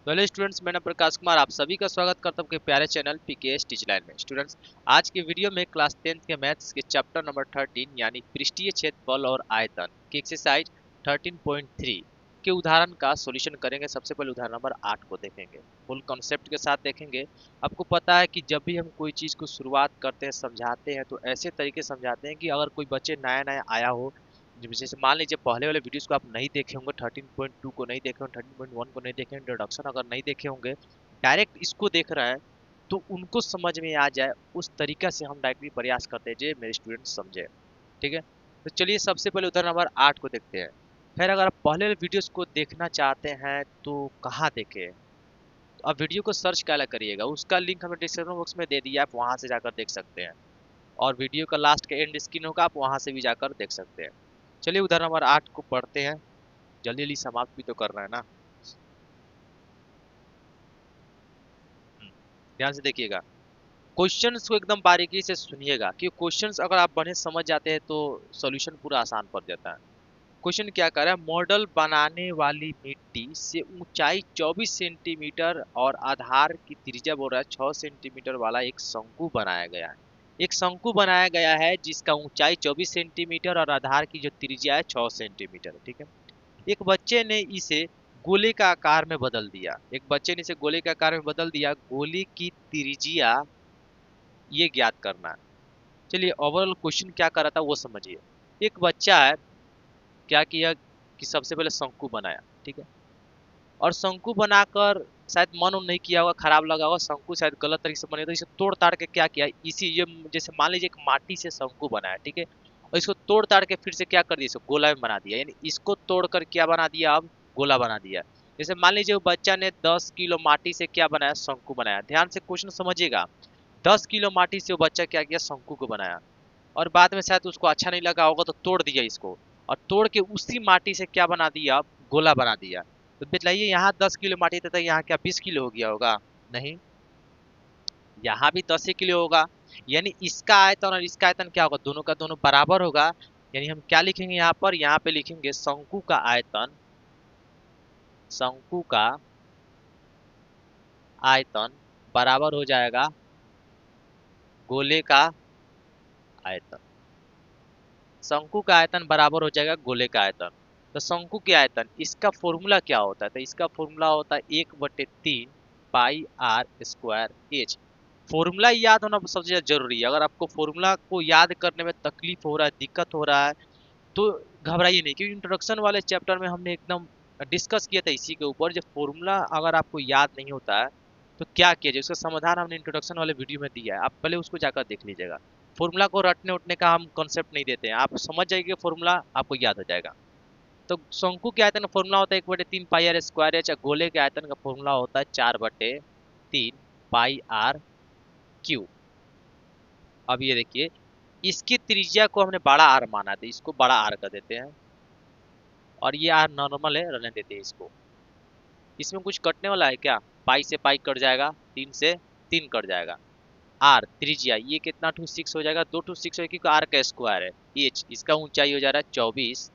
तो hello students, मैं नाम प्रकाश कुमार आप सभी का स्वागत करता हूं आपके प्यारे चैनल पीकेएस टीच लाइन में। स्टूडेंट्स, आज के वीडियो में क्लास 10th के मैथ्स के चैप्टर नंबर 13 यानी पृष्ठीय क्षेत्रफल और आयतन की एक्सरसाइज 13.3 के उदाहरण का सॉल्यूशन करेंगे। सबसे पहले उदाहरण नंबर 8 को देखेंगे, फुल कॉन्सेप्ट के साथ देखेंगे। आपको पता है कि जब भी हम कोई चीज़ को शुरुआत करते हैं, समझाते हैं, तो ऐसे तरीके समझाते हैं कि अगर कोई बच्चे नया नया आया हो, जैसे मान लीजिए पहले वाले वीडियोस को आप नहीं देखे होंगे, 13.2 को नहीं देखे होंगे, 13.1 को नहीं देखे, इंट्रोडक्शन अगर नहीं देखे होंगे, डायरेक्ट इसको देख रहे हैं तो उनको समझ में आ जाए उस तरीका से हम डायरेक्टली प्रयास करते हैं जे मेरे स्टूडेंट समझे। ठीक है, तो चलिए सबसे पहले उदाहरण नंबर 8 को देखते हैं। खैर, अगर आप पहले वाले वीडियोस को देखना चाहते हैं तो कहाँ देखें? तो आप वीडियो को सर्च क्या करिएगा, उसका लिंक हमें डिस्क्रिप्शन बॉक्स में दे दिया, आप वहां से जाकर देख सकते हैं। और वीडियो का लास्ट के एंड स्क्रीन होगा, आप वहां से भी जाकर देख सकते हैं। चलिए उदाहरण नंबर 8 को पढ़ते हैं। जल्दी जल्दी समाप्त भी तो करना है ना। ध्यान से देखिएगा, क्वेश्चंस को एकदम बारीकी से सुनिएगा कि क्वेश्चंस अगर आप बढ़िया समझ जाते हैं तो सॉल्यूशन पूरा आसान पड़ जाता है। क्वेश्चन क्या कर रहा है? मॉडल बनाने वाली मिट्टी से ऊंचाई 24 सेंटीमीटर और आधार की त्रिज्या बोल रहा है 6 सेंटीमीटर वाला एक शंकु बनाया गया है। एक शंकु बनाया गया है जिसका ऊंचाई 24 सेंटीमीटर और आधार की जो त्रिज्या है 6 सेंटीमीटर। ठीक है, एक बच्चे ने इसे गोले का आकार में बदल दिया। एक बच्चे ने इसे गोले के आकार में बदल दिया। गोले की त्रिज्या ये ज्ञात करना है। चलिए ओवरऑल क्वेश्चन क्या कर रहा था वो समझिए। एक बच्चा है, क्या किया कि सबसे पहले शंकु बनाया। ठीक है, और शंकु बनाकर शायद मन उन नहीं किया होगा, खराब लगा होगा, शंकु शायद गलत तरीके से बने, तो इसे तोड़ ताड़ के क्या किया, इसी ये जैसे मान लीजिए एक माटी से शंकु बनाया। ठीक है, और इसको तोड़ ताड़ के फिर से क्या कर दिया, इसको गोला में बना दिया। यानी इसको तोड़कर क्या बना दिया, अब गोला बना दिया। जैसे मान लीजिए वो बच्चा ने 10 किलो माटी से क्या बनाया, शंकु बनाया। ध्यान से क्वेश्चन समझिएगा, 10 किलो माटी से वो बच्चा क्या किया, शंकु को बनाया। और बाद में शायद उसको अच्छा नहीं लगा होगा तो तोड़ दिया इसको, और तोड़ के उसी माटी से क्या बना दिया, गोला बना दिया। तो बताइए यहाँ 10 किलो माटी था, यहाँ क्या 20 किलो हो गया होगा? नहीं, यहाँ भी 10 ही किलो होगा। यानी इसका आयतन और इसका आयतन क्या होगा, दोनों का दोनों बराबर होगा। यानी हम क्या लिखेंगे यहाँ पर, यहाँ पे लिखेंगे शंकु का आयतन, शंकु का आयतन बराबर हो जाएगा गोले का आयतन। शंकु का आयतन बराबर हो जाएगा गोले का आयतन। तो शंकु के आयतन, इसका फॉर्मूला क्या होता है? तो इसका फॉर्मूला होता है 1/3 पाई आर स्क्वायर एच। फॉर्मूला याद होना सबसे ज्यादा जरूरी है। अगर आपको फॉर्मूला को याद करने में तकलीफ हो रहा है, दिक्कत हो रहा है, तो घबराइए नहीं, क्योंकि इंट्रोडक्शन वाले चैप्टर में हमने एकदम डिस्कस किया था इसी के ऊपर। जब फॉर्मूला अगर आपको याद नहीं होता है तो क्या किया जाए, उसका समाधान हमने इंट्रोडक्शन वाले वीडियो में दिया है, आप पहले उसको जाकर देख लीजिएगा। फॉर्मूला को रटने उठने का हम कॉन्सेप्ट नहीं देते हैं, आप समझ जाइए फॉर्मूला आपको याद हो जाएगा। तो शंकु के आयतन का फॉर्मूला होता है 1/3 पाई आर स्क्वायर एच। गोले के आयतन का फॉर्मूला होता है 4/3 पाई आर क्यू। अब ये देखिए, इसकी त्रिज्या को हमने बड़ा आर माना था, इसको बड़ा आर कर देते हैं, और ये आर नॉर्मल है, रहने देते हैं इसको। इसमें कुछ कटने वाला है क्या? पाई से पाई कट जाएगा, 3 से 3 कट जाएगा। आर त्रिज्या ये कितना, 2 6 हो जाएगा, 2 2 6 हो, क्योंकि आर का स्क्वायर है। एच इसका ऊंचाई हो जा रहा है 24,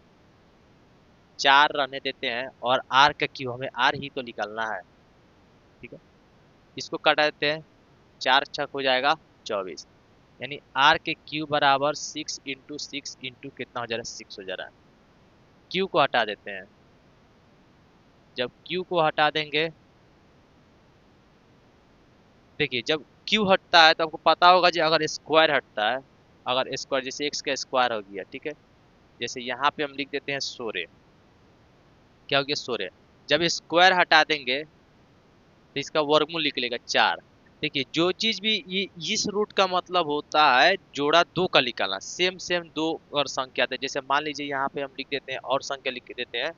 4 रहने देते हैं, और आर का क्यू हमें आर ही तो निकालना है। ठीक है, इसको काटा देते हैं, 4 6 हो जाएगा 24। यानी आर के क्यू बराबर 6 × 6 × कितना हो जा रहा है, 6 हो जा रहा है। क्यू को हटा देते हैं। जब क्यू को हटा देंगे, देखिए जब क्यू हटता है तो आपको पता होगा जी, अगर स्क्वायर हटता है, अगर स्क्वायर जैसे एक्स का स्क्वायर हो गया। ठीक है, जैसे यहाँ पे हम लिख देते हैं 16, क्या हो गया 16। जब स्क्वायर हटा देंगे तो इसका वर्गमूल निकलेगा 4। देखिए जो चीज भी ये इस रूट का मतलब होता है जोड़ा दो का निकालना, सेम सेम दो और संख्या थे। जैसे मान लीजिए यहाँ पे हम लिख देते हैं और संख्या लिख देते हैं,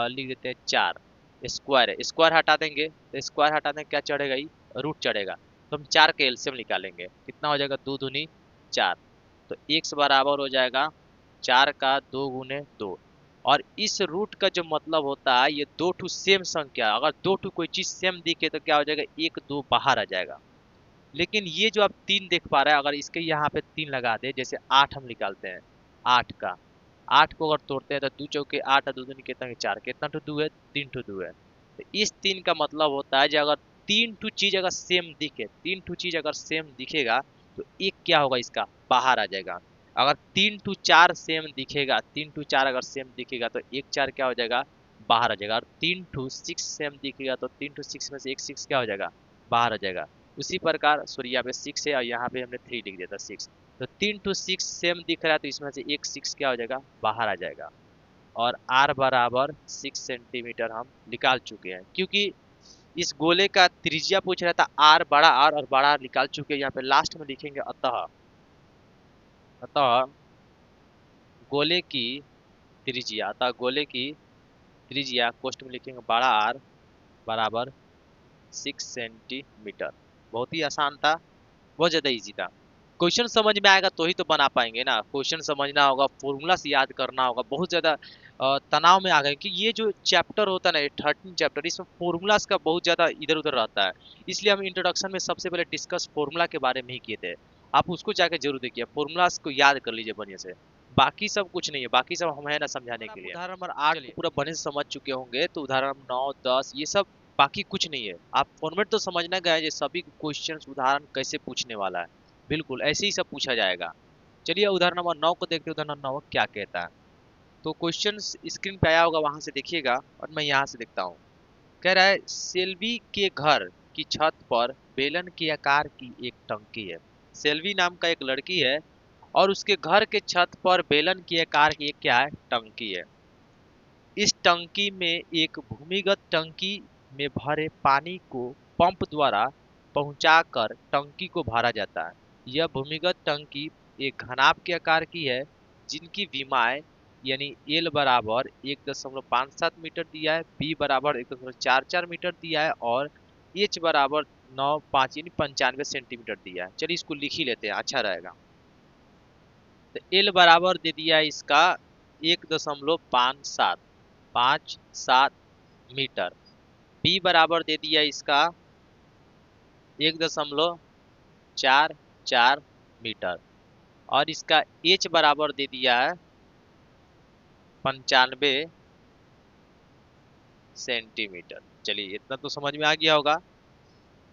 लिख देते हैं 4। स्क्वायर है, स्क्वायर हटा देंगे तो स्क्वायर हटा देंगे क्या चढ़ेगा, ही रूट चढ़ेगा। तो हम 4 के एलसीएम निकालेंगे, कितना हो जाएगा, 2 दूनी 4। तो x बराबर हो जाएगा 4 का 2 × 2। और इस रूट का जो मतलब होता है, ये दो ठू सेम संख्या, अगर दो ठू कोई चीज सेम दिखे तो क्या हो जाएगा, 1 2 बाहर आ जाएगा। लेकिन ये जो आप 3 देख पा रहे हैं, अगर इसके यहाँ पे 3 लगा दे, जैसे 8 हम निकालते हैं, 8 को अगर तोड़ते हैं तो 2 चौके 8, 2 दूनी कितना है 4, कितना ठू 2 है, 3 ठू 2 है। तो इस 3 का मतलब होता है, जो अगर 3 टू चीज अगर सेम दिखे, 3 टू चीज अगर सेम दिखेगा तो एक क्या होगा, इसका बाहर आ जाएगा। अगर 3 टू 4 सेम दिखेगा, 3 टू 4 अगर सेम दिखेगा तो एक 4 क्या हो जाएगा, बाहर आ जाएगा। और 3 टू 6 सेम दिखेगा तो 3 टू 6 में से एक 6 क्या हो जाएगा, बाहर आ जाएगा। उसी प्रकार सॉरी यहाँ पे 6 है और यहाँ पे हमने 3 लिख दिया था 6। तो 3 टू 6 सेम दिख रहा है तो इसमें से एक 6 क्या हो जाएगा, बाहर आ जाएगा। और आर बराबर 6 सेंटीमीटर हम निकाल चुके हैं, क्योंकि इस गोले का त्रिज्या पूछ रहा था आर, बड़ा आर और बड़ा आर निकाल चुके हैं। यहाँ पे लास्ट में लिखेंगे अतः, अतः गोले की त्रिज्या, अतः गोले की त्रिज्या कोष्ठ में लिखेंगे बड़ा आर बराबर 6 सेंटीमीटर। बहुत ही आसान था, बहुत ज्यादा इजी था। क्वेश्चन समझ में आएगा तो ही तो बना पाएंगे ना। क्वेश्चन समझना होगा, फॉर्मूला से याद करना होगा। बहुत ज्यादा तनाव में आ गए कि ये जो चैप्टर होता है ना, ये 13 चैप्टर, इसमें फॉर्मूलाज का बहुत ज्यादा इधर उधर रहता है। इसलिए हम इंट्रोडक्शन में सबसे पहले डिस्कस फॉर्मूला के बारे में ही किए थे। आप उसको जाके जरूर देखिए, फॉर्मूलाज को याद कर लीजिए बढ़िया से। बाकी सब कुछ नहीं है, बाकी सब हम है ना समझाने के लिए। उदाहरण नंबर 8 को पूरा बढ़िया से समझ चुके होंगे, तो उदाहरण 9 10 ये सब बाकी कुछ नहीं है। आप फॉर्मेट तो समझना गए, ये सभी क्वेश्चन उदाहरण कैसे पूछने वाला है, बिल्कुल ऐसे ही सब पूछा जाएगा। चलिए उदाहरण नंबर 9 को देखते हैं। उदाहरण नंबर 9 क्या कहता है, तो क्वेश्चन स्क्रीन पे आया होगा, वहां से देखिएगा और मैं यहाँ से देखता हूँ। कह रहा है सेल्वी के घर की छत पर बेलन के आकार की एक टंकी है। सेल्वी नाम का एक लड़की है और उसके घर के छत पर बेलन के आकार की एक क्या है, टंकी है। इस टंकी में एक भूमिगत टंकी में भरे पानी को पंप द्वारा पहुंचाकर टंकी को भरा जाता है। यह भूमिगत टंकी एक घनाभ के आकार की है, जिनकी विमाएं यानी एल बराबर 1.57 मीटर दिया है, बी बराबर 1.44 मीटर दिया है और एच बराबर 9.5 यानी 95 सेंटीमीटर दिया है। चलिए इसको लिख ही लेते हैं, अच्छा रहेगा। तो एल बराबर दे दिया है इसका 1.57 मीटर। बी बराबर दे दिया इसका 1.44 मीटर और इसका एच बराबर दे दिया है 95 सेंटीमीटर। चलिए इतना तो समझ में आ गया होगा।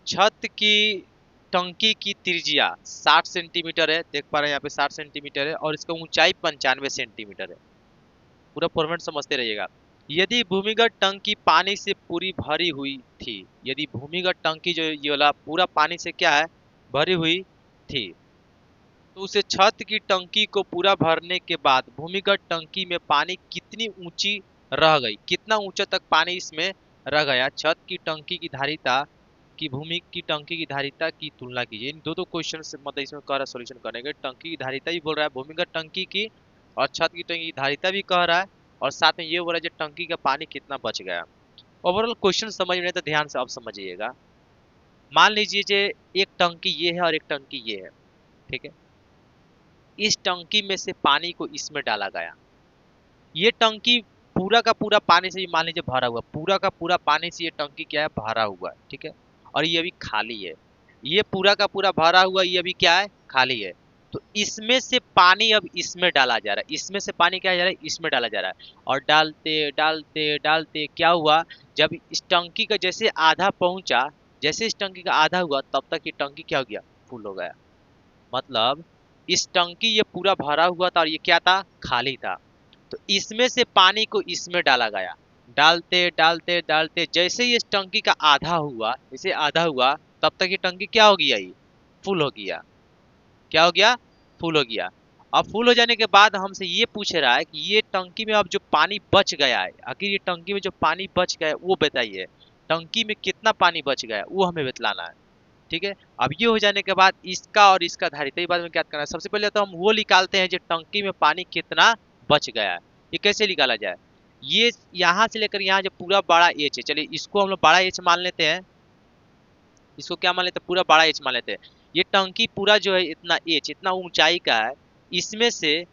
छत की टंकी की त्रिज्या 60 सेंटीमीटर है, देख पा रहे हैं यहाँ पे 60 सेंटीमीटर है और इसका ऊंचाई 95 सेंटीमीटर है। पूरा फॉर्मेट समझते रहिएगा। यदि भूमिगत टंकी पानी से पूरी भरी हुई थी, यदि भूमिगत टंकी जो ये वाला पूरा पानी से क्या है, भरी हुई थी, तो उसे छत की टंकी को पूरा भरने के बाद भूमिगत टंकी में पानी कितनी ऊंची रह गई, कितना ऊंचा तक पानी इसमें रह गया। छत की टंकी की धारिता की भूमि की टंकी की धारिता की तुलना कीजिए। इन दो क्वेश्चन से मतलब इसमें कह रहा है सोल्यूशन करेंगे। टंकी की धारिता भी बोल रहा है, भूमिगत टंकी की और छत की टंकी की धारिता भी कह रहा है और साथ में ये बोल रहा है जो टंकी का पानी कितना बच गया। ओवरऑल क्वेश्चन समझ में नहीं तो ध्यान से अब समझिएगा। मान लीजिए जे एक टंकी ये है और एक टंकी ये है, ठीक है। इस टंकी में से पानी को इसमें डाला गया। ये टंकी पूरा का पूरा पानी से, मान लीजिए भरा हुआ, पूरा का पूरा पानी से ये टंकी क्या है, भरा हुआ है, ठीक है। और ये अभी खाली है। ये पूरा का पूरा भरा हुआ, ये अभी क्या है, खाली है। तो इसमें से पानी अब इसमें डाला जा रहा है, इसमें से पानी क्या जा रहा है, इसमें डाला जा रहा है। और डालते डालते डालते क्या हुआ, जब इस टंकी का जैसे आधा पहुंचा, जैसे इस टंकी का आधा हुआ तब तक ये टंकी क्या हो गया, फुल हो गया। मतलब इस टंकी ये पूरा भरा हुआ था और ये क्या था, खाली था। तो इसमें से पानी को इसमें डाला गया। डालते डालते डालते जैसे ही इस टंकी का आधा हुआ, जैसे आधा हुआ तब तक ये टंकी क्या हो गया, ये फुल हो गया। क्या हो गया, फुल हो गया। अब फुल हो जाने के बाद हमसे ये पूछ रहा है कि ये टंकी में अब जो पानी बच गया है, आखिर ये टंकी में जो पानी बच गया है वो बताइए। टंकी में कितना पानी बच गया है वो हमें बतलाना है, ठीक है। अब ये हो जाने के बाद इसका और इसका धारिता बाद में क्या करना है, सबसे पहले तो हम वो निकालते हैं जो टंकी में पानी कितना बच गया है। ये कैसे निकाला जाए, ये यहाँ से लेकर यहाँ जो पूरा बड़ा एच है, चलिए इसको हम लोग बड़ा एच मान लेते हैं। इसको क्या मान लेते हैं, पूरा बड़ा एच मान लेते हैं। ये टंकी पूरा जो है इतना एच, इतना ऊंचाई का है। इसमें से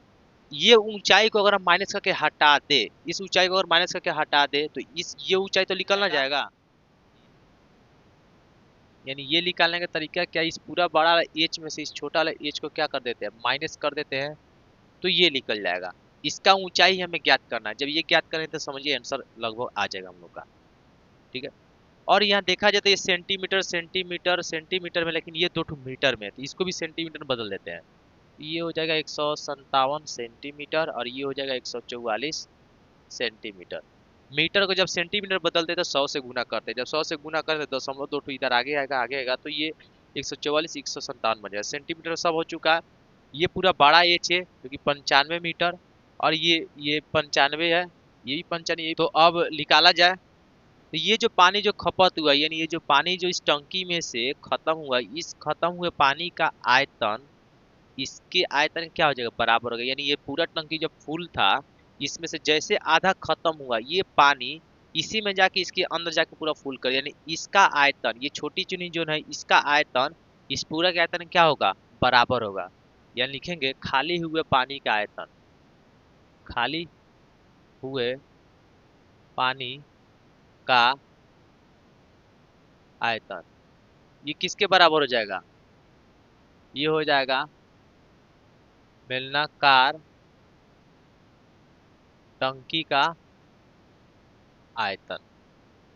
ये ऊंचाई को अगर हम माइनस करके हटा दे, इस ऊंचाई को अगर माइनस करके हटा दे तो इस ये ऊंचाई तो निकलना जाएगा। यानी ये निकालने का तरीका क्या, इस पूरा बड़ा वाला एच में से इस छोटा वाला एच को क्या कर देते हैं, माइनस कर देते हैं, तो ये निकल जाएगा। इसका ऊंचाई हमें ज्ञात करना है। जब ये ज्ञात करें तो समझिए आंसर लगभग आ जाएगा हम लोग का। ठीक है। और यहाँ देखा जाए तो ये सेंटीमीटर सेंटीमीटर सेंटीमीटर में, लेकिन ये 2 मीटर में है, तो इसको भी सेंटीमीटर में बदल देते हैं। ये हो जाएगा 157 सेंटीमीटर और ये हो जाएगा 144 सेंटीमीटर। मीटर को जब सेंटीमीटर बदलते तो 100 से गुना करते, जब 100 से गुना करते 0.2 इधर आगे आएगा, तो ये 144 157 बन जाएगा। सेंटीमीटर सब हो चुका है। ये पूरा बड़ा एच है जो कि 95 मीटर, और ये 95 है, ये भी 95। तो अब निकाला जाए तो ये जो पानी जो खपत हुआ, यानी ये जो पानी जो इस टंकी में से खत्म हुआ, इस खत्म हुए पानी का आयतन, इसके आयतन क्या हो जाएगा, बराबर हो गया। यानी ये पूरा टंकी जब फुल था, इसमें से जैसे आधा खत्म हुआ ये पानी, इसी में जाके इसके अंदर जाके पूरा फुल कर, यानी इसका आयतन, ये छोटी चुनी जो है इसका आयतन इस पूरा के आयतन क्या होगा, बराबर होगा। यानी लिखेंगे खाली हुए पानी का आयतन, खाली हुए पानी का आयतन, ये किसके बराबर हो जाएगा, ये हो जाएगा बेलनाकार टंकी का आयतन,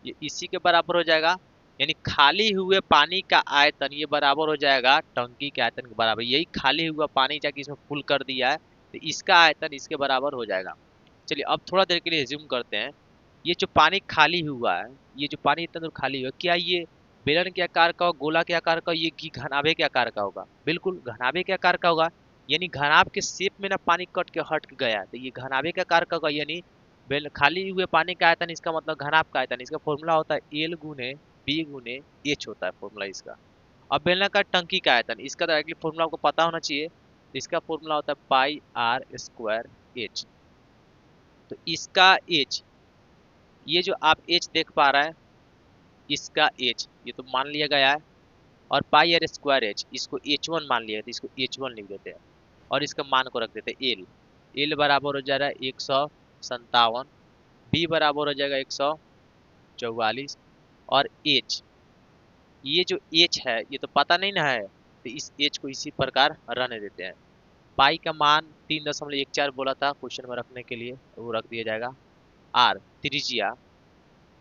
ये इसी के बराबर हो जाएगा। यानी खाली हुए पानी का आयतन ये बराबर हो जाएगा टंकी के आयतन के बराबर। यही खाली हुआ पानी जाके इसमें फुल कर दिया है, तो इसका आयतन इसके बराबर हो जाएगा। चलिए अब थोड़ा देर के लिए रिज्यूम करते हैं। ये जो पानी खाली हुआ है, ये जो पानी इतना दूर खाली हुआ है, क्या ये बेलन के आकार का, गोला के आकार का, ये घनाभे के आकार का होगा, बिल्कुल घनाभे के आकार का होगा। यानी घनाभ के शेप में ना पानी कट के हट गया, तो ये घनाभे के आकार का होगा। यानी बेल खाली हुए पानी का आयतन, इसका मतलब घनाभ का आयतन, इसका फॉर्मूला होता है एल गुने बी गुने एच होता है फॉर्मूला इसका। अब बेलनाकार टंकी का आयतन, इसका डायरेक्टली फॉर्मूला आपको पता होना चाहिए, इसका फॉर्मूला होता है पाई आर स्क्वायर एच। तो इसका एच, ये जो आप एच देख पा रहे हैं, इसका एच ये तो मान लिया गया है, और पाई आर स्क्वायर एच इसको H1 मान लिया, तो इसको H1 लिख देते हैं और इसका मान को रख देते हैं एल। एल बराबर हो जाएगा 157, बी बराबर हो जाएगा 144, और एच, ये जो एच है ये तो पता नहीं ना है, तो इस एच को इसी प्रकार रहने देते हैं। पाई का मान 3.14 बोला था क्वेश्चन में रखने के लिए, वो रख दिया जाएगा। आर त्रिज्या,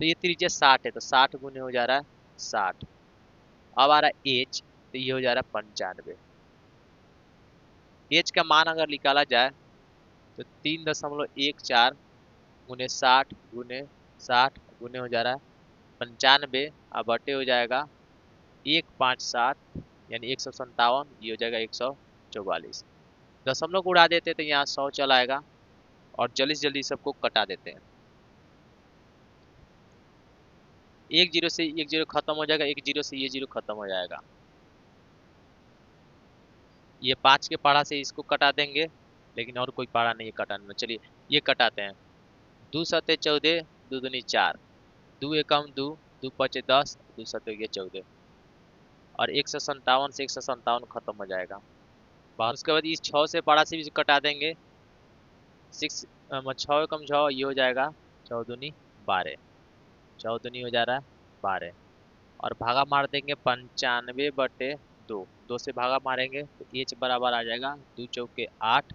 तो ये त्रिज्या 60 है, तो 60 गुने हो जा रहा है 60। अब आ रहा है एच, तो ये हो जा रहा है 95। एच का मान अगर निकाला जाए तो 3.14 गुने 60 गुने 60 गुने हो जा रहा है 95, अब बटे हो जाएगा 157, यानी 157, ये हो जाएगा 144। दशमलव को उड़ा देते तो यहाँ 100 चला आएगा, और जल्दी से जल्दी सबको कटा देते हैं। एक जीरो से एक जीरो खत्म हो जाएगा, एक जीरो से ये जीरो खत्म हो जाएगा। ये 5 के पढ़ा से इसको कटा देंगे, लेकिन और कोई पढ़ा नहीं है कटाने में। चलिए ये कटाते हैं। 2 सते 14, 2 दूनी 4, 2 एकम 2, 2 पचे 10, 2 सते 14, और 157 से 157 खत्म हो जाएगा। उसके बाद इस 6 से पढ़ा से भी कटा देंगे। 6 6 एकम 6, ये हो जाएगा 14 दूनी 12, 14 दूनी हो जा रहा है 12, और भागा मार देंगे 95/2, 2 से भागा मारेंगे तो एच बराबर आ जाएगा 2 चौके 8,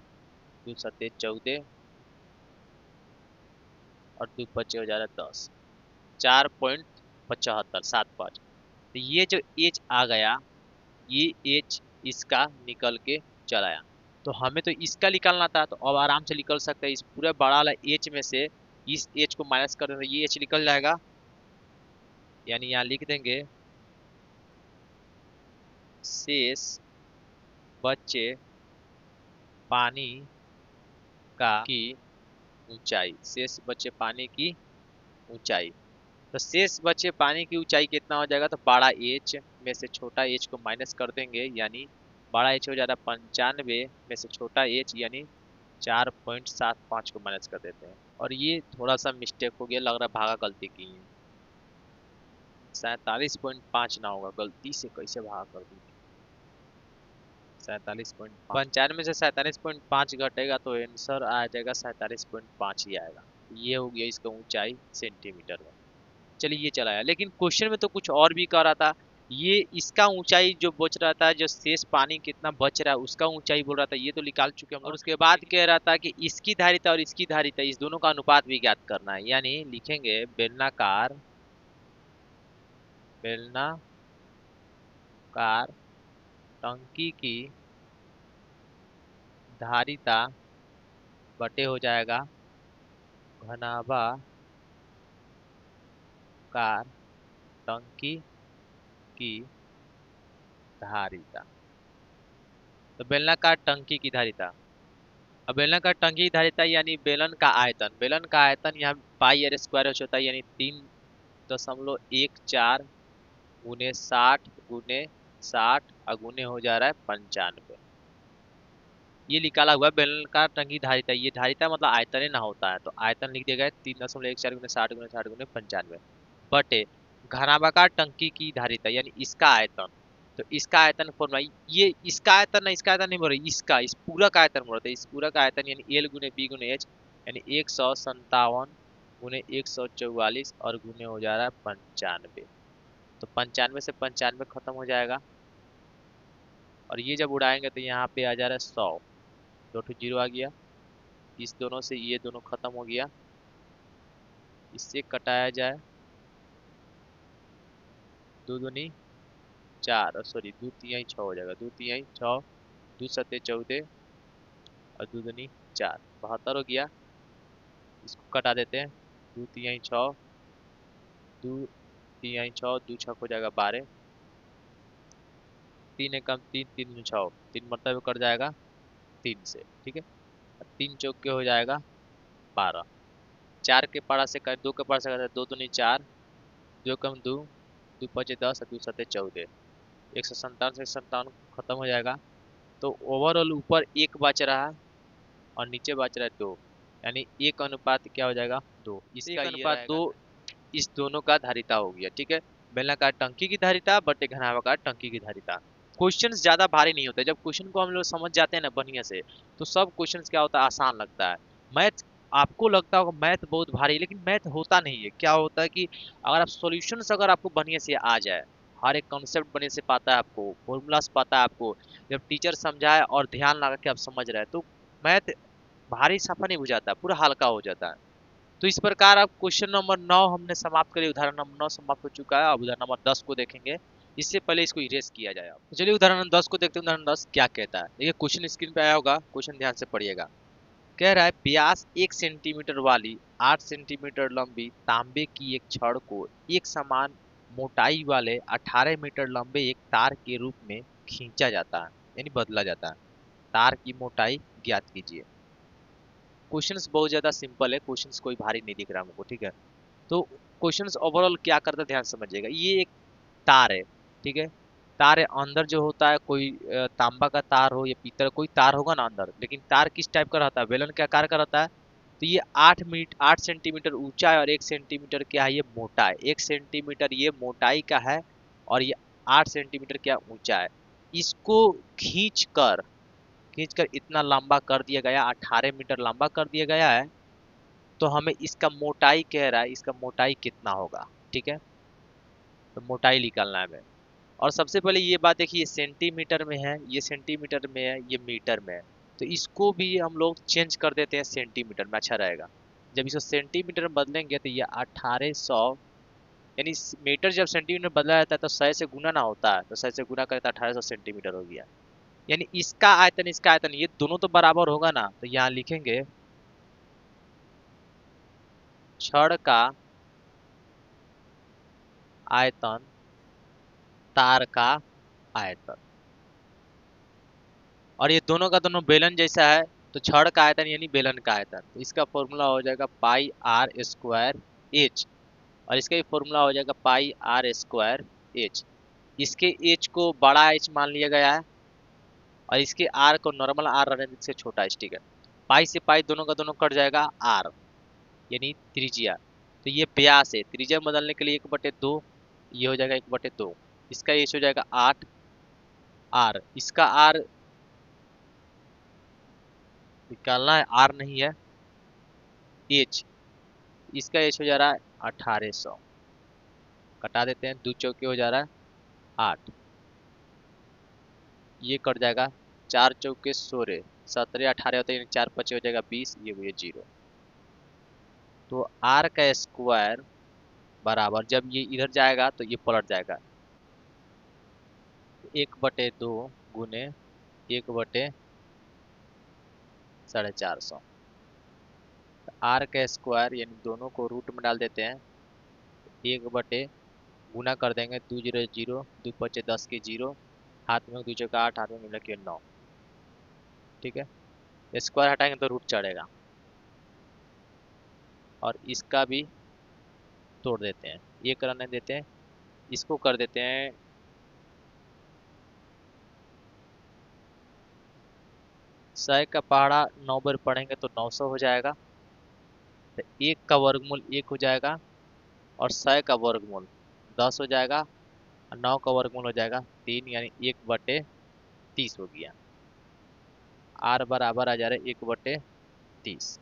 2 सते 14, और 2 पचे हो जा रहा है 10, 4.7575। तो ये जो एच आ गया, ये एच इसका निकल के चला आया। तो हमें तो इसका निकालना था, तो अब आराम से निकल सकते हैं। इस पूरे बड़ा वाला एच में से इस एच को माइनस कर देंगे, ये एच निकल जाएगा। यानी यहाँ लिख देंगे शेष बचे पानी का की ऊंचाई, शेष बचे पानी की ऊंचाई। तो शेष बचे पानी की ऊंचाई कितना हो जाएगा, तो बड़ा एच में से छोटा एच को माइनस कर देंगे, यानी बड़ा एच हो जाएगा 95 में से छोटा एच, यानी 4.75 को माइनस कर देते हैं। और ये थोड़ा सा मिस्टेक हो गया, लग रहा है भागा गलती की है, 47.5 ना होगा, गलती से कैसे भागा कर दी। 47.95 से 47.5 घटेगा तो आंसर आ जाएगा 47.5 ही आएगा। ये हो गया इसका ऊंचाई सेंटीमीटर में। चलिए ये चलाया, लेकिन क्वेश्चन में तो कुछ और भी कह रहा था। ये इसका ऊंचाई जो बच रहा था, जो शेष पानी कितना बच रहा है उसका ऊंचाई बोल रहा था, ये तो निकाल चुके हम। और उसके बाद कह रहा था कि इसकी धारिता और इसकी धारिता, इस दोनों का अनुपात भी ज्ञात करना है। यानी लिखेंगे बेलनाकार बेलनाकार टंकी की धारिता बटे हो जाएगा घनाभाकार टंकी की धारिता। तो बेलनाकार टंकी की धारिता, अब बेलन का टंकी की धारिता यानी बेलन का आयतन यहाँ पाई आर स्क्वायर होता है, यानी 3.14 गुने 60 और गुने हो जा रहा है 95। ये निकाला हुआ है बेलन का टंकी धारिता। ये धारिता मतलब आयतन ना होता है, तो आयतन लिख दिया गया 3.14 गुने 60 गुने 95 बटे घनाभाकार टंकी की धारिता यानी इसका आयतन। तो इसका आयतन फॉर्मूला, ये इसका आयतन ना, इसका आयतन नहीं बोल रही, इसका इस पूरा का आयतन बोल रहे, इस पूरा का आयतन यानी एल गुने बी गुने एच यानी 157 गुने 144 और गुने हो जा रहा है 95। तो 95 से 95 खत्म हो जाएगा और ये जब उड़ाएंगे तो यहाँ पे आ जा रहा है 100, दो ठो जीरो आ गया, इस दोनों से ये दोनों खत्म हो गया, इससे कटाया जाए दो दूनी 4 सॉरी 2 तिहाई 6 हो जाएगा, 2 तिहाई 6, 2 सत्ते 14 और 2 दूनी 4, 72 हो गया। इसको कटा देते हैं, 2 तिहाई 6, 2 तिहाई 6, 2 छक हो जाएगा 12, 3 एकम 3, 3 दूनी 6, 3 मतलब कट जाएगा 3 से, ठीक है। 3 चौक के हो जाएगा 12, 4 के पारा से कर 2 के पारा से करते 2 दूनी 4, 2 कम 2, 2 पचे 10 और 2 सत्ते 14, 157 से 57 खत्म हो जाएगा। तो ओवरऑल ऊपर एक बच रहा है और नीचे बच रहा है 2, यानी एक अनुपात क्या हो जाएगा 2, इसका एक अनुपात 2 इस दोनों का धारिता हो गया, ठीक है। बेलनाकार टंकी की धारिता बटे घनाभाकार टंकी की धारिता। क्वेश्चंस ज्यादा भारी नहीं होते, जब क्वेश्चन को हम लोग समझ जाते हैं ना बढ़िया से, तो सब क्वेश्चंस क्या होता है आसान लगता है। मैथ आपको लगता होगा मैथ बहुत भारी है, लेकिन मैथ होता नहीं है। क्या होता है कि अगर आप सॉल्यूशंस अगर आपको बढ़िया से आ जाए, हर एक कॉन्सेप्ट बढ़िया से पता है आपको, फॉर्मूलास पता है आपको, जब टीचर समझाए और ध्यान लगा के आप समझ रहे हैं, तो मैथ भारी सफा नहीं बुझाता, पूरा हल्का हो जाता है। तो इस प्रकार अब क्वेश्चन नंबर 9 हमने समाप्त करी, उदाहरण नंबर 9 समाप्त हो चुका है। अब उदाहरण नंबर 10 को देखेंगे, इससे पहले इसको इरेज किया जाए। तो चलिए उदाहरण नंबर 10 को देखते हैं, उदाहरण 10 क्या कहता है। देखिए क्वेश्चन स्क्रीन पे आया होगा, क्वेश्चन ध्यान से पढ़िएगा। कह रहा है व्यास 1 सेंटीमीटर वाली 8 सेंटीमीटर लंबी तांबे की एक छड़ को एक समान मोटाई वाले 18 मीटर लंबे एक तार के रूप में खींचा जाता है, यानी बदला जाता है। तार की मोटाई ज्ञात कीजिए। क्वेश्चंस बहुत ज्यादा सिंपल है, क्वेश्चंस कोई भारी नहीं दिख रहा हमको, ठीक है। तो क्वेश्चंस ओवरऑल क्या करता है ध्यान समझिएगा। ये एक तार है, ठीक है। तार है, अंदर जो होता है कोई तांबा का तार हो या पीतल कोई तार होगा ना अंदर, लेकिन तार किस टाइप का रहता है, बेलन के आकार का रहता है। तो ये 8 सेंटीमीटर ऊंचा है और 1 सेंटीमीटर क्या है ये मोटा है, 1 सेंटीमीटर ये मोटाई का है और ये 8 सेंटीमीटर क्या ऊंचा है। इसको खींच कर इतना लंबा कर दिया गया, 18 मीटर लंबा कर दिया गया है। तो हमें इसका मोटाई कह रहा है, इसका मोटाई कितना होगा, ठीक है। तो मोटाई निकालना है हमें। और सबसे पहले ये बात देखिए, ये सेंटीमीटर में है, ये सेंटीमीटर में है, ये मीटर में है। तो इसको भी हम लोग चेंज कर देते हैं सेंटीमीटर में, अच्छा रहेगा। जब इसको सेंटीमीटर में बदलेंगे तो ये 1800, यानी मीटर जब सेंटीमीटर में बदला जाता है तो 100 से गुना ना होता है, तो 100 से गुना करें तो 1800 सेंटीमीटर हो गया। यानी इसका आयतन ये दोनों तो बराबर होगा ना, तो यहाँ लिखेंगे छड़ का आयतन तार का आयतन, और ये दोनों का दोनों बेलन जैसा है, तो छड़ का आयतन यानी बेलन का आयतन, तो इसका फॉर्मूला हो जाएगा पाई आर स्क्वायर एच, और इसका भी फॉर्मूला हो जाएगा पाई आर स्क्वायर एच। इसके एच को बड़ा एच मान लिया गया है और इसके आर को नॉर्मल आर रहने से छोटा एच, ठीक है। पाई से पाई दोनों का दोनों कट जाएगा, आर यानी त्रिज्या। तो ये व्यास है, त्रिज्या बदलने के लिए 1/2, ये हो जाएगा 1/2, इसका एच हो जाएगा 8, आर इसका आर निकालना है, आर नहीं है एच, इसका एच हो जा रहा है 1800, कटा देते हैं, 2 चौके हो जा रहा है 8, ये कट जाएगा, 4 चौके 16, 17 18 होता है, 4 पचे हो जाएगा 20, ये हुए 0। तो आर का स्क्वायर बराबर, जब ये इधर जाएगा तो ये पलट जाएगा। 1/2 गुने 1/450। आर का स्क्वायर यानी दोनों को रूट में डाल देते हैं। 1 गुना कर देंगे, 2 0 0, 2 5 10 के 0, हाथ में 2 चौका 8, हाथ में मिला के 9। ठीक है, स्क्वायर हटाएंगे तो रूट चढ़ेगा। और इसका भी तोड़ देते हैं, ये करने देते हैं, इसको कर देते हैं 100 का पहाड़ा 9 बार पढ़ेंगे तो 900 हो जाएगा। तो 1 का वर्गमूल 1 हो जाएगा, और 100 का वर्गमूल 10 हो जाएगा, और 9 का वर्गमूल हो जाएगा 3, यानी 1/30 हो गया। आर बराबर आ जा रहा है 1/30।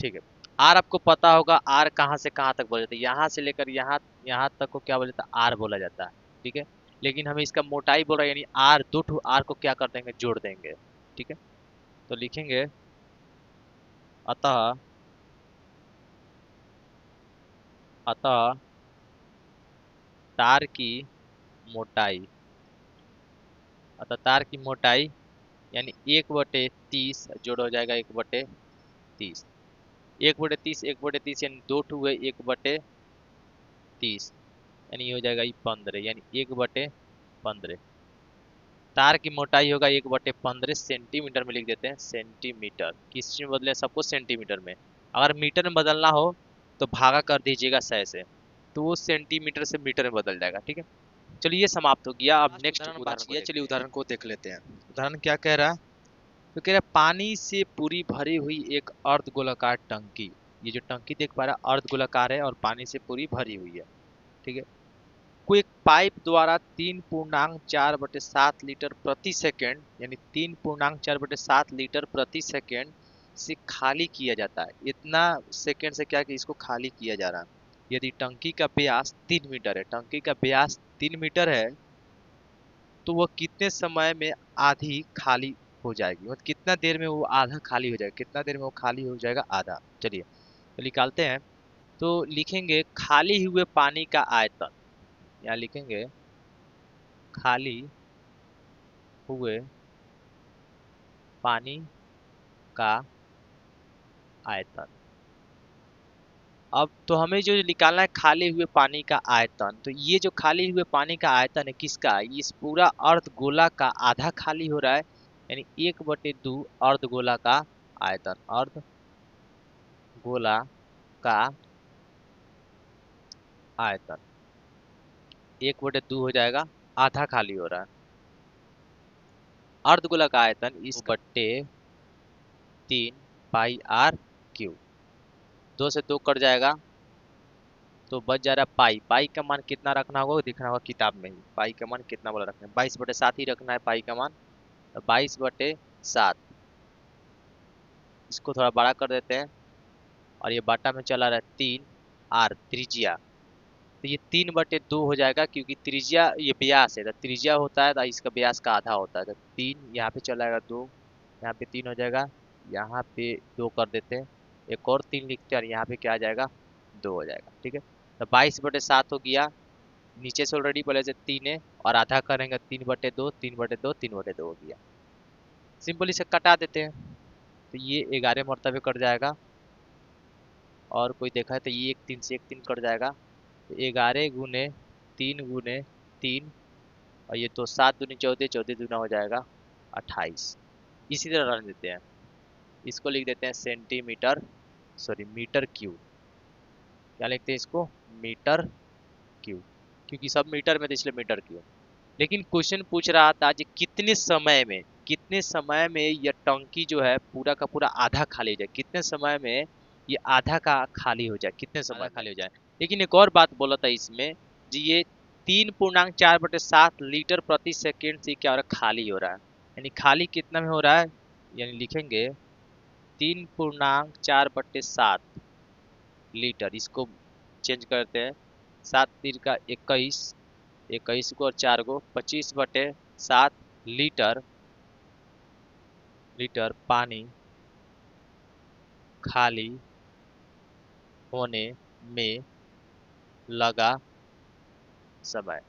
ठीक है, आर आपको पता होगा, आर कहाँ से कहाँ तक बोला जाता है, यहाँ से लेकर यहाँ यहाँ तक को क्या बोला जाता है, आर बोला जाता है। ठीक है, लेकिन हमें इसका मोटाई बोल रहा है, यानी आर, दो ठो आर को क्या कर देंगे, जोड़ देंगे। ठीक है, तो लिखेंगे अतः अतः तार की मोटाई, अतः तार की मोटाई यानी 1/30 जोड़ हो जाएगा 1/30। 1/30 1/30 यानी 2 ठो हुए 1/30, यानी ये हो जाएगा 15, यानी 1/15। तार की मोटाई होगा 1/15 सेंटीमीटर में लिख देते हैं, सेंटीमीटर। किस चीज में बदले, सबको सेंटीमीटर में। अगर मीटर में बदलना हो तो भागा कर दीजिएगा 100 से, तो वो सेंटीमीटर से मीटर में बदल जाएगा। ठीक है, चलिए ये समाप्त हो गया। अब नेक्स्ट उदाहरण उदाहरण बात को किया, देखते चलिए हैं। उदाहरण को देख लेते हैं। उदाहरण क्या कह रहा है, तो कह रहा है पानी से पूरी भरी हुई एक अर्धगोलाकार टंकी। ये जो टंकी देख पा रहा है अर्धगोलाकार है और पानी से पूरी भरी हुई है। ठीक है, को एक पाइप द्वारा 3.4/7 लीटर प्रति सेकेंड, यानी 3.4/7 लीटर प्रति सेकेंड से खाली किया जाता है। इतना सेकेंड से क्या कि इसको खाली किया जा रहा है। यदि टंकी का व्यास 3 मीटर है, टंकी का व्यास 3 मीटर है, तो वह कितने समय में आधी खाली हो जाएगी, मतलब कितना देर में वो आधा खाली हो जाएगा, कितना देर में वो खाली हो जाएगा आधा। चलिए तो निकालते हैं। तो लिखेंगे खाली हुए पानी का आयतन, यहाँ लिखेंगे खाली हुए पानी का आयतन। अब तो हमें जो निकालना है खाली हुए पानी का आयतन, तो ये जो खाली हुए पानी का आयतन है किसका है? इस पूरा अर्धगोला का आधा खाली हो रहा है, यानी 1/2 अर्धगोला का आयतन। अर्धगोला का आयतन 1/2 हो जाएगा, आधा खाली हो रहा है। अर्धगोला का आयतन इस 2/3 पाई r क्यूब। 2 से 2 कट जाएगा तो बच जा रहा है पाई। पाई का मान कितना रखना होगा, वो दिखना होगा किताब में ही। पाई का मान कितना बोला रखना है, 22/7 ही रखना है पाई का मान। तो 22/7, इसको थोड़ा बड़ा कर देते हैं, और ये बाटा में चला रहा है 3 r त्रिज्या। तो ये 3/2 हो जाएगा, क्योंकि त्रिज्या ये व्यास है, तो त्रिज्या होता है तो इसका व्यास का आधा होता है। तो 3 यहाँ पे चला जाएगा, 2 यहाँ पे 3 हो जाएगा, यहाँ पे 2 कर देते हैं, एक और 3 लिखते हैं, और यहाँ पे क्या आ जाएगा, 2 हो जाएगा। ठीक है, तो 22/7 हो गया। नीचे से ऑलरेडी पहले से 3 है, और आधा करेंगे 3/2, 3/2, 3/2 हो गया। सिंपल इसे कटा देते हैं, तो ये 11 मरतबे कट जाएगा। और कोई देखा है तो ये एक 3 से एक 3 कट जाएगा। तो 11 गुने 3 गुने 3, और ये तो 7 दूनी 14, 14 दूना हो जाएगा 28। इसी तरह रन देते हैं, इसको लिख देते हैं सेंटीमीटर, सॉरी मीटर क्यूब। क्या लिखते हैं इसको, मीटर क्यूब, क्योंकि सब मीटर में तो इसलिए मीटर क्यूब। लेकिन क्वेश्चन पूछ रहा था जी कितने समय में यह टंकी जो है पूरा का पूरा आधा खाली हो जाए, कितने समय में ये आधा का खाली हो जाए, कितने समय में खाली हो जाए। लेकिन एक और बात बोला था इसमें जी, ये 3.4/7 लीटर प्रति सेकेंड से क्या हो रहा है, खाली हो रहा है। यानी खाली कितना में हो रहा है, यानी लिखेंगे 3.4/7 लीटर। इसको चेंज करते हैं, 7 3 का 21, 21 को और 4 को 25/7 लीटर पानी खाली होने में लगा समय।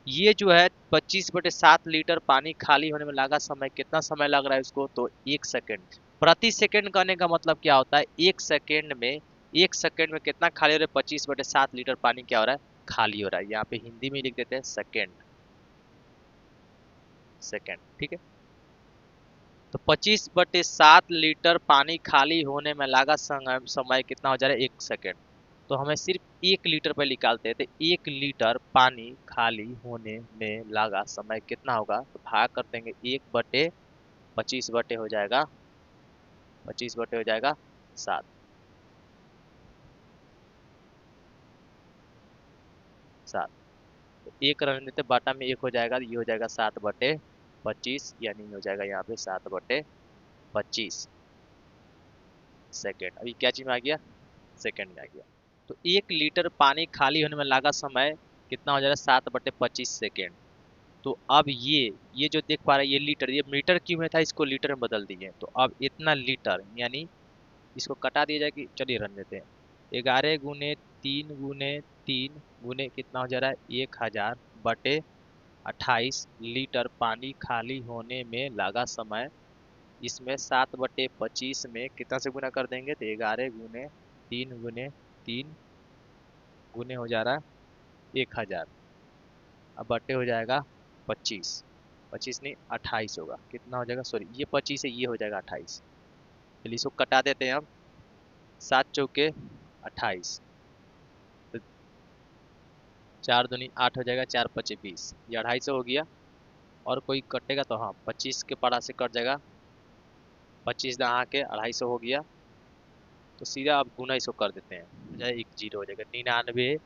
ये जो है 25/7 लीटर पानी खाली होने में लगा समय, कितना समय लग रहा है इसको, तो 1 सेकेंड। प्रति सेकेंड करने का मतलब क्या होता है, 1 सेकेंड में, 1 सेकेंड में कितना खाली हो रहा है, 25/7 लीटर पानी क्या हो रहा है, खाली हो रहा है। यहाँ पे हिंदी में लिख देते हैं सेकेंड, सेकेंड, ठीक है। तो 25/7 लीटर पानी खाली होने में लगा समय कितना हो जा रहा है, 1 सेकेंड। तो हमें सिर्फ 1 लीटर पर निकालते हैं, तो 1 लीटर पानी खाली होने में लगा समय कितना होगा, तो भाग कर देंगे 1/25 हो जाएगा, 7। 7, तो एक रहने देते, बाटा में 1 हो जाएगा, ये हो जाएगा 7/25, यानी हो जाएगा यहाँ पे 7/25 सेकेंड। अभी क्या चीज में आ गया, सेकेंड में आ गया। तो 1 लीटर पानी खाली होने में लगा समय कितना हो जाएगा, 7/25 सेकेंड। तो अब ये जो देख पा रहे हैं, ये लीटर, ये मीटर क्यों में था, इसको लीटर में बदल दिए। तो अब इतना लीटर, यानी इसको कटा दिया जाए कि, चलिए रन देते हैं, 11 × 3 × 3 गुने कितना हो जा रहा है, 1000/28 लीटर पानी खाली होने में लगा समय। इसमें 7/25 में कितना से गुना कर देंगे, तो 11 × 3 × 3 गुने हो जा रहा है 1000, अब बटे हो जाएगा 25, 25 नहीं 28 होगा, कितना हो जाएगा, सॉरी ये 25 है, ये हो जाएगा 28। चलिए इसको कटा देते हैं हम, 7 × 4 = 28, तो 4 × 2 = 8 हो जाएगा, 4 × 5 = 20, ये 250 हो गया। और कोई कटेगा तो हाँ 25 के पारा से कट जाएगा, 25 दहा के 250 हो गया। तो सीधा अब गुना इसको कर देते हैं, हो जाए 1 जीरो हो जाएगा, 99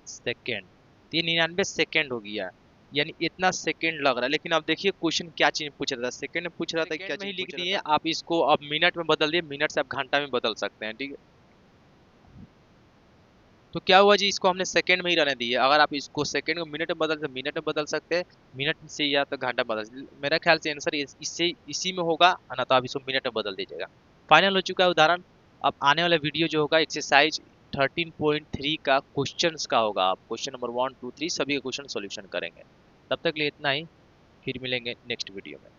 सेकेंड। तो ये 99 सेकेंड हो गया, यानी इतना सेकेंड लग रहा है। लेकिन अब देखिए क्वेश्चन क्या चीज पूछ रहा था, सेकेंड में पूछ रहा था, क्या चीज लिख दिए आप, इसको अब मिनट में बदल दिए, मिनट से आप घंटा में बदल सकते हैं, ठीक है। तो क्या हुआ जी, इसको हमने सेकंड में ही रहने दिए। अगर आप इसको सेकंड को मिनट में बदल, मिनट में बदल सकते हैं, मिनट से या तो घंटा में बदल, मेरा ख्याल से आंसर इससे इसी में होगा, है ना। तो आप इसको मिनट में बदल दीजिएगा। फाइनल हो चुका है उदाहरण। अब आने वाला वीडियो जो होगा एक्सरसाइज 13.3 का क्वेश्चंस का होगा। आप क्वेश्चन नंबर 1, 2, 3 सभी के क्वेश्चन सोल्यूशन करेंगे। तब तक के लिए इतना ही, फिर मिलेंगे नेक्स्ट वीडियो में।